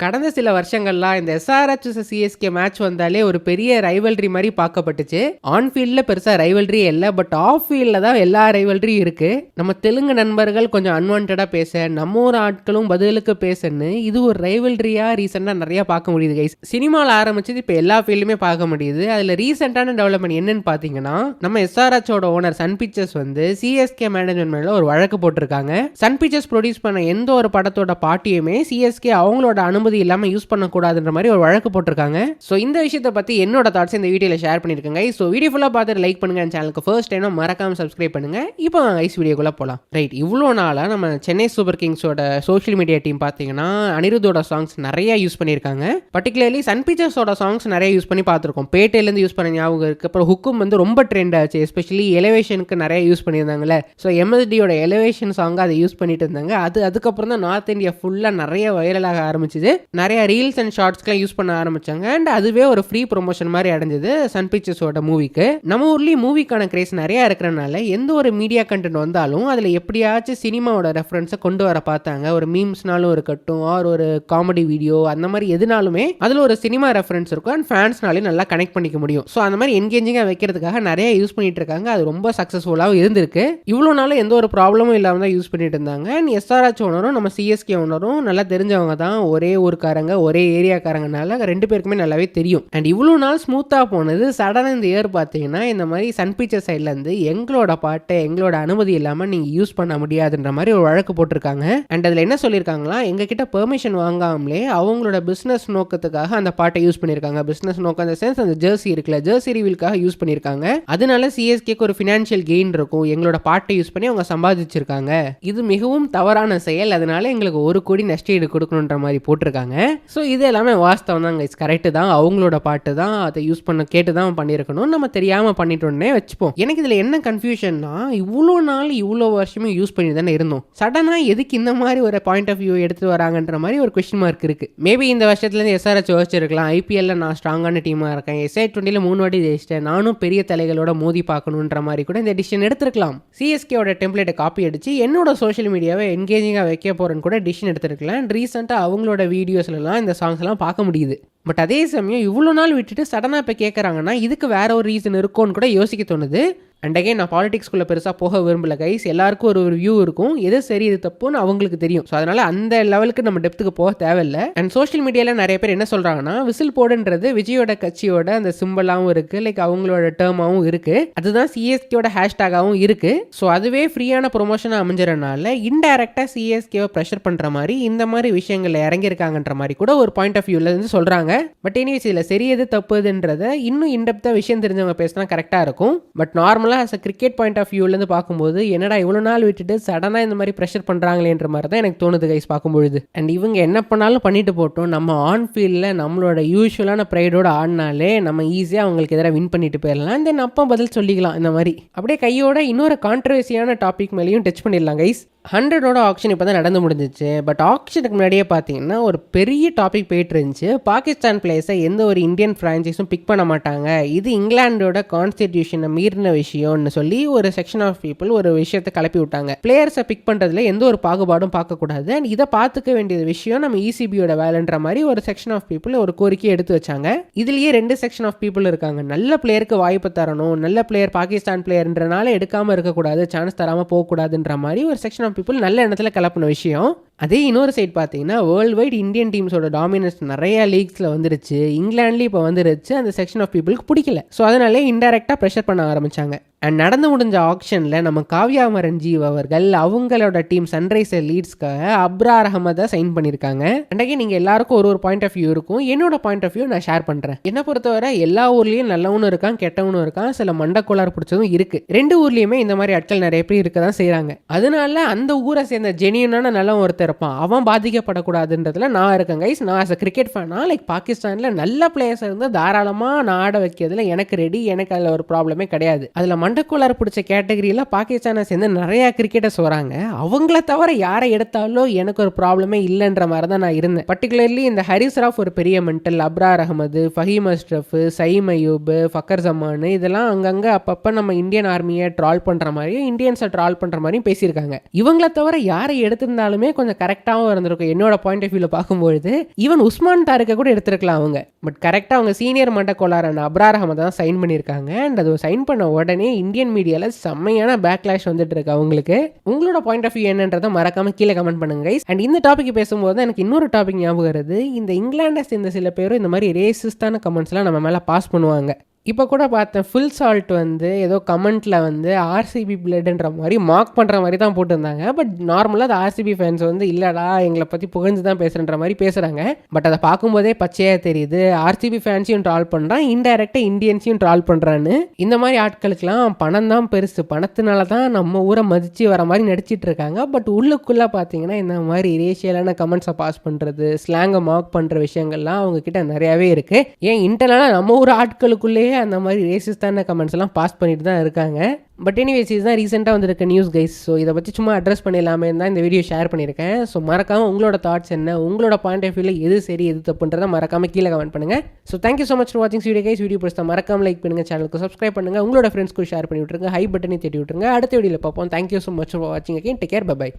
கடந்த சில வருஷங்கள்லாம் இந்த எஸ்ஆர்எச் சிஎஸ்கே மேட்ச் வந்தாலே ஒரு பெரிய ரைவல்ரி மாதிரி பார்க்கப்பட்டுச்சு. ஆன் ஃபீல்டில் பெருசாக ரைவல்ரி இல்லை, பட் ஆஃப் ஃபீல்டில் தான் எல்லா ரைவல்ரியும் இருக்கு. நம்ம தெலுங்கு நண்பர்கள் கொஞ்சம் அன்வான்டாக பேச, நம்ம ஊர் ஆட்களும் பதிலுக்கு பேசன்னு இது ஒரு ரைவல்ரியாக ரீசெண்டாக நிறையா பார்க்க முடியுது கைஸ். சினிமாவில் ஆரம்பிச்சது இப்போ எல்லா ஃபீல்டுமே பார்க்க முடியுது. அதில் ரீசெண்டான டெவலப்மெண்ட் என்னன்னு பார்த்தீங்கன்னா, நம்ம எஸ்ஆர்எச்சோட ஓனர் சன் பிக்சர்ஸ் வந்து சிஎஸ்கே மேனேஜ்மெண்ட் மேலே ஒரு வழக்கு போட்டிருக்காங்க. சன் பிக்சர்ஸ் ப்ரொடியூஸ் பண்ண எந்த ஒரு படத்தோட பாட்டியுமே சிஎஸ்கே அவங்களோட அனுமதி இல்லாம யூஸ் பண்ணக்கூடாதுன்ற மாதிரி ஒரு வழக்கு போட்டிருக்காங்க. ஸோ இந்த விஷயத்தை பத்தி என்னோட தாட்ஸ் இந்த வீடியோல ஷேர் பண்ணிருக்கேங்க. ஸோ வீடியோ ஃபுல்லா பார்த்துட்டு லைக் பண்ணுங்க, சேனலுக்கு ஃபர்ஸ்ட் டைம் மறக்காம சப்ஸ்கிரைப் பண்ணுங்க. இப்போ ஐஸ் வீடியோக்குள்ள போலாம். ரைட், இவ்வளோ நாளா நம்ம சென்னை சூப்பர் கிங்ஸோட சோஷியல் மீடியா டீம் பார்த்தீங்கன்னா அனிருத்தோட சாங்ஸ் நிறைய யூஸ் பண்ணியிருக்காங்க. பர்டிகுலர்லி சன் பிக்சர்ஸோட சாங்ஸ் நிறைய யூஸ் பண்ணி பார்த்துருக்கோம். பேட்டையிலேருந்து யூஸ் பண்ண ஞாபகம் இருக்கு. அப்புறம் ஹுக்கும் வந்து ரொம்ப ட்ரெண்ட் ஆச்சு. எஸ்பெஷலி எலிவேஷனுக்கு நிறைய யூஸ் பண்ணியிருந்தாங்கல்ல. ஸோ எம்எஸ்டியோட எலிவேஷன் சாங் அதை யூஸ் பண்ணிட்டு இருந்தாங்க. அதுக்கப்புறம் தான் நார்த் இந்தியா ஃபுல்லாக நிறைய வைரலாக ஆரம்பிச்சுது. நிறைய ரீல்ஸ் அண்ட் ஷார்ட்ஸ்க்குலாம் யூஸ் பண்ண ஆரம்பிச்சாங்க. அண்ட் அதுவே ஒரு ஃப்ரீ ப்ரொமோஷன் மாதிரி அடைஞ்சது சன் பிக்சர்ஸோட மூவிக்கு. நம்ம ஊர்லேயும் மூவிக்கான கிரேஸ் நிறைய இருக்கிறனால எந்த ஒரு மீடியா கண்டென்ட் வந்தாலும் அதில் எப்படியாச்சும் சினிமாவோட ரெஃபரன்ஸை கொண்டு வர பார்த்தாங்க. ஒரு மீம்ஸ்னாலும் இருக்கட்டும், ஆர் ஒரு காமெடி வீடியோ, அந்த மாதிரி எதுனாலுமே அதில் ஒரு சினிமா ரெஃபரன்ஸ் இருக்கும். அண்ட் ஃபேன்ஸ்னாலையும் நல்லா கனெக்ட் பண்ணிக்க முடியும். ஸோ அந்த மாதிரி என்கேஜிங்காக வைக்கிறதுக்காக நிறைய யூஸ் பண்ணிட்டு இருக்காங்க. அது ரொம்ப சக்ஸஸ்ஃபுல்லாகவும் இருந்திருக்கு. இவ்வளோ நாளும் எந்த ஒரு ப்ராப்ளமும் இல்லாமல் தான் யூஸ் பண்ணிட்டு இருந்தாங்க. அண்ட் எஸ்ஆர்எச் ஓனரும் நம்ம சிஎஸ்கே ஓனரும் நல்லா தெரிஞ்சவங்க தான். ஒரே ஊருக்காரங்க, ஒரே ஏரியாக்காரங்கனால ரெண்டு பேருக்குமே நல்லாவே தெரியும். அண்ட் இவ்வளோ நாள் ஸ்மூத்தாக போனது சடனாக இந்த இயர் பார்த்தீங்கன்னா இந்த மாதிரி சன் பிக்சர் சைட்லேருந்து எங்களோட பாட்டை எங்களோட அனுமதி இல்லாமல் நீங்கள் யூஸ் பண்ண முடியாதுன்ற மாதிரி ஒரு வழக்கு போட்டிருக்காங்க. அண்ட் அதில் என்ன சொல்லியிருக்காங்களா, எங்ககிட்ட பெர்மிஷன் வாங்காமலே அவங்களோட பிஸ்னஸ் நோக்கத்துக்காக அந்த பாட்டை யூஸ் பண்ணியிருக்காங்க. பிஸ்னஸ் நோக்கம் அந்த சென்ஸ் அந்த ஜெர்சி இருக்குல்ல, ஜெர்சி ரிவீலுக்காக யூஸ் பண்ணியிருக்காங்க. அதனால சிஎஸ்கேக்கு ஒரு ஃபினான்ஷியல் கெயின் இருக்கும். எங்களோட பாட்டை யூஸ் பண்ணி அவங்க சம்பாதிச்சிருக்காங்க. இது மிகவும் தவறான செயல். அதனால எங்களுக்கு 1 கோடி நஷ்டஈடு கொடுக்கணுன்ற மாதிரி போட்டிருக்காங்க. ஸோ இது எல்லாமே வாஸ்தவம் தான் கைஸ், கரெக்டு தான். அவங்களோட பாட்டு தான், அதை யூஸ் பண்ண கேட்டு தான் பண்ணியிருக்கணும். நம்ம தெரியாமல் பண்ணிட்டோன்னே வச்சுப்போம். எனக்கு இதில் என்ன கன்ஃபியூஷன்னா, இவ்வளோ நாள் இவ்வளோ வருஷமே யூஸ் பண்ணி தானே இருந்தோம். சடனாக எதுக்கு இந்த மாதிரி ஒரு பாயிண்ட் ஆஃப் வியூ எடுத்து வராங்கன்ற மாதிரி ஒரு கொஸ்டின் மார்க் இருக்கு. மேபி இந்த வருஷத்துலேருந்து எஸ்ஆர்எச் யோசிச்சிருக்கலாம், ஐபிஎல்ல நான் ஸ்ட்ராங்கான டீமாக இருக்கேன், SI20 3 வாட்டி ஜெயிச்சிட்டேன், நானும் பெரிய தலைகளோட மோதி பார்க்கணுன்ற மாதிரி கூட இந்த டிசிஷன் எடுத்திருக்கலாம். சிஎஸ்கேவோட டெம்ப்ளேட்டை காப்பி அடிச்சு என்னோட சோஷியல் மீடியாவை என்கேஜிங்காக வைக்க போறேன்னு கூட டிசிஷன் எடுத்திருக்கலாம். ரீசெண்டாக அவங்களோட வீடியோஸ்லாம் இந்த சாங்ஸ் எல்லாம் பார்க்க முடியுது. பட் அதே சமயம் இவ்வளோ நாள் விட்டுட்டு சடனாக இப்போ கேட்குறாங்கன்னா இதுக்கு வேற ஒரு ரீசன் இருக்கும்னு கூட யோசிக்க தோணுது. அண்ட் அகைன் நான் பாலிடிக்ஸ்குள்ளே பெருசாக போக விரும்பல கைஸ். எல்லாருக்கும் ஒரு வியூ இருக்கும், எது சரி இது தப்புன்னு அவங்களுக்கு தெரியும். ஸோ அதனால் அந்த லெவலுக்கு நம்ம டெப்த்துக்கு போக தேவையில்லை. அண்ட் சோஷியல் மீடியாவில் நிறைய பேர் என்ன சொல்கிறாங்கன்னா, விசில் போடுன்றது விஜயோட கட்சியோட அந்த சிம்பிளாகவும் இருக்குது, லைக் அவங்களோட டேர்மாகவும் இருக்குது, அதுதான் சிஎஸ்கேயோட ஹேஷ்டாகவும் இருக்குது. ஸோ அதுவே ஃப்ரீயான ப்ரொமோஷனாக அமைஞ்சறனால இன்டைரக்டாக சிஎஸ்கேவை ப்ரெஷர் பண்ணுற மாதிரி இந்த மாதிரி விஷயங்களில் இறங்கியிருக்காங்கன்ற மாதிரி கூட ஒரு பாயிண்ட் ஆஃப் வியூவில் இருந்து சொல்கிறாங்க. பட் எனிவேஸ் இதில் சரி எது தப்புதுன்றத இன்னும் இன்டெப்த்தாக விஷயம் தெரிஞ்சவங்க பேசினா கரெக்டாக இருக்கும். பட் நார்மலாக as a cricket point of வியூலேருந்து பார்க்கும்போது என்னடா இவ்வளோ நாள் விட்டுட்டு சடனாக இந்த மாதிரி ப்ரெஷர் பண்ணுறாங்களேன்ற மாதிரி தான் எனக்கு தோணுது கைஸ் பார்க்கும்பொழுது. அண்ட் இவங்க என்ன பண்ணாலும் பண்ணிட்டு போட்டோம், நம்ம ஆன் ஃபீல்டில் நம்மளோட யூஸ்வலான ப்ரைடோட ஆடினாலே நம்ம ஈஸியாக அவங்களுக்கு எதிராக வின் பண்ணிட்டு போயிடலாம். தென் அப்போ பதில் சொல்லிக்கலாம். இந்த மாதிரி அப்படியே கையோட இன்னொரு கான்ட்ரவர்சியான டாபிக் மேலேயும் டச் பண்ணிடலாம் கைஸ். 100ஓட ஆக்ஷன் இப்போ தான் நடந்து முடிஞ்சிச்சு. பட் ஆக்ஷனுக்கு முன்னாடியே பார்த்தீங்கன்னா ஒரு பெரிய டாபிக் போயிட்டு இருந்துச்சு. பாகிஸ்தான் பிளேயர்ஸை எந்த ஒரு இந்தியன் ஃப்ரான்ச்சைஸும் பிக் பண்ண மாட்டாங்க, இது இங்கிலாண்டோட கான்ஸ்டிடியூஷனை மீறின விஷயம்னு சொல்லி ஒரு செக்ஷன் ஆஃப் பீப்புள் ஒரு விஷயத்தை கிளப்பி விட்டாங்க. பிளேயர்ஸை பிக் பண்ணுறதுல எந்த ஒரு பாகுபாடும் பார்க்கக்கூடாது, அண்ட் இதை பார்த்துக்க வேண்டிய விஷயம் நம்ம ECBயோட வேலைன்ற மாதிரி ஒரு செக்ஷன் ஆஃப் பீப்புள் ஒரு கோரிக்கை எடுத்து வச்சாங்க. இதுலேயே 2 செக்ஷன் ஆஃப் பீப்புள் இருக்காங்க. நல்ல பிளேயருக்கு வாய்ப்பு தரணும், நல்ல பிளேயர் பாகிஸ்தான் பிளேயர்ன்றனால எடுக்காமல் இருக்கக்கூடாது, சான்ஸ் தராமல் போகக்கூடாதுன்ற மாதிரி ஒரு செக்ஷன் ஆஃப் பீப்புள் நல்ல இடத்துல கலப்பின விஷயம். அதே இன்னொரு சைட் பார்த்தீங்கன்னா வேர்ல்டு வைட் இந்தியன் டீம்ஸோட டாமினன்ஸ் நிறைய லீக்ஸில் வந்துருச்சு, இங்கிலாண்ட்லேயும் இப்போ வந்துருச்சு. அந்த செக்ஷன் ஆஃப் பீப்புளுக்கு பிடிக்கல. ஸோ அதனாலே இன்டெரக்டாக ப்ரெஷர் பண்ண ஆரம்பிச்சாங்க. அண்ட் நடந்து முடிஞ்ச ஆக்ஷனில் நம்ம காவ்யா மரன்ஜீவ் அவர்கள் அவங்களோட டீம் சன்ரைசர் லீட்ஸ்க்காக அப்ரார் அகமதை சைன் பண்ணியிருக்காங்க. அன்றைக்கி நீங்கள் எல்லாருக்கும் ஒரு பாயிண்ட் ஆஃப் வியூ இருக்கும். என்னோட பாயிண்ட் ஆஃப் வியூ நான் ஷேர் பண்ணுறேன். என்னை பொறுத்தவரை எல்லா ஊர்லேயும் நல்லவனும் இருக்கான், கெட்டவனும் இருக்கான், சில மண்டக்கோளாறு பிடிச்சதும் இருக்குது. 2 ஊர்லேயுமே இந்த மாதிரி ஆட்கள் நிறைய பேர் இருக்க தான் செய்கிறாங்க. அதனால அந்த ஊரை சேர்ந்த ஜெனியூனான நல்லவன் ஒருத்தர் இருப்பான், அவன் பாதிக்கப்படக்கூடாதுன்றதுல நான் இருக்கேன் கைஸ். நான் ஆஸ் அ கிரிக்கெட் ஃபேனா லைக் பாகிஸ்தானில் நல்ல பிளேயர்ஸ் இருந்து தாராளமாக நான் ஆட வைக்கிறதுல எனக்கு ரெடி, எனக்கு அதில் ஒரு ப்ராப்ளமே கிடையாது. அதில் மண்டக்கோளாறு பிடிச்ச கேட்டகரியில் பாகிஸ்தானை சேர்ந்து நிறையா கிரிக்கெட்டர்ஸ் வராங்க. அவங்கள தவிர யாரை எடுத்தாலும் எனக்கு ஒரு ப்ராப்ளமே இல்லைன்ற மாதிரி தான் நான் இருந்தேன். பர்டிகுலர்லி இந்த ஹரிஸ் ராஃப் ஒரு பெரிய மென்டல், அப்ரார் அகமது, ஃபஹீம் அஷ்ரஃப், சயீம் அய்யூப், ஃபக்கர் ஜமான், இதெல்லாம் அங்கங்கே அப்பப்போ நம்ம இந்தியன் ஆர்மியை ட்ரால் பண்ணுற மாதிரியும் இந்தியன்ஸை ட்ரால் பண்ணுற மாதிரியும் பேசியிருக்காங்க. இவங்கள தவிர யாரை எடுத்திருந்தாலுமே கொஞ்சம் கரெக்டாகவும் இருந்திருக்கும் என்னோட பாயிண்ட் ஆஃப் வியூவில் பார்க்கும்பொழுது. ஈவன் உஸ்மான் தாரிக்கை கூட எடுத்துருக்கலாம் அவங்க. பட் கரெக்டாக அவங்க சீனியர் மண்டக்கோளாரான அப்ரார் அஹமத் தான் சைன் பண்ணியிருக்காங்க. அண்ட் அது சைன் பண்ண உடனே இந்தியன் மீடியாவில் செம்மையான பேக்லாஷ் வந்துட்டு இருக்கு அவங்களுக்கு. உங்களோட பாயிண்ட் ஆஃப் வியூ என்னன்றதை மறக்காம கீழே கமெண்ட் பண்ணுங்க கைஸ். அண்ட் இந்த டாபிக் பேசும்போது எனக்கு இன்னொரு டாபிக் ஞாபகம் வருது. இந்த இங்கிலாண்டை சேர்ந்த சில பேரும் இந்த மாதிரி ரேசிஸ்டான கமெண்ட்ஸ்லாம் நம்ம மேலே பாஸ் பண்ணுவாங்க. இப்போ கூட பார்த்தேன், ஃபுல் சால்ட் வந்து ஏதோ கமெண்ட்டில் வந்து ஆர்சிபி பிளட்ன்ற மாதிரி மார்க் பண்ணுற மாதிரி தான் போட்டிருந்தாங்க. பட் நார்மலாக அது ஆர்சிபி ஃபேன்ஸ் வந்து இல்லைடா எங்களை பற்றி புகழ்ந்து தான் பேசுகிற மாதிரி பேசுகிறாங்க. பட் அதை பார்க்கும்போதே பச்சையாக தெரியுது, ஆர்சிபி ஃபேன்ஸையும் ட்ரால் பண்ணுறான், இன்டைரக்டாக இந்தியன்ஸையும் ட்ரால் பண்ணுறான்னு. இந்த மாதிரி ஆட்களுக்கெல்லாம் பணம் தான் பெருசு, பணத்தினால தான் நம்ம ஊரை மதித்து வர மாதிரி நடிச்சிட்டு இருக்காங்க. பட் உள்ளுக்குள்ளே பார்த்தீங்கன்னா இந்த மாதிரி ரேஷியலான கமெண்ட்ஸை பாஸ் பண்ணுறது, ஸ்லாங்கை மார்க் பண்ணுற விஷயங்கள்லாம் அவங்கக்கிட்ட நிறையாவே இருக்குது. ஏன் இன்டர்னலாக நம்ம ஊர் ஆட்களுக்குள்ளேயே அந்த மாதிரி ரேசிஸ்டான கமெண்ட்ஸ் எல்லாம் பாஸ் பண்ணிட்டு தான் இருக்காங்க. பட் எனிவேஸ் இதுதான் ரீசெண்டாக வந்திருக்க நியூஸ் கைஸ். ஸோ இதை பற்றி சும்மா அட்ரஸ் பண்ணிடலாமே தான் இந்த வீடியோ ஷேர் பண்ணியிருக்கேன். ஸோ மறக்காமல் உங்களோட தாட்ஸ் என்ன, உங்களோட பாயிண்ட் ஆஃப் வியூவில் எது சரி எது தப்புன்றதை மறக்காமல் கீழே கமெண்ட் பண்ணுங்கள். So thank you so much for வாட்சிங் வீடியோ கைஸ். வீடியோ பிடிச்சா மறக்காமல் லைக் பண்ணுங்கள், சேனலுக்கு சப்ஸ்கிரைப் பண்ணுங்கள், உங்களோட ஃப்ரெண்ட்ஸ்க்கு ஷேர் பண்ணி விட்டுருங்க, ஹை பட்டனை தட்டி விட்டுருங்க. அடுத்த வீடியோவில் பார்ப்போம். தேங்க்யூ ஸோ மச் ஃபார் வாட்சிங் அகைன். Take care, by.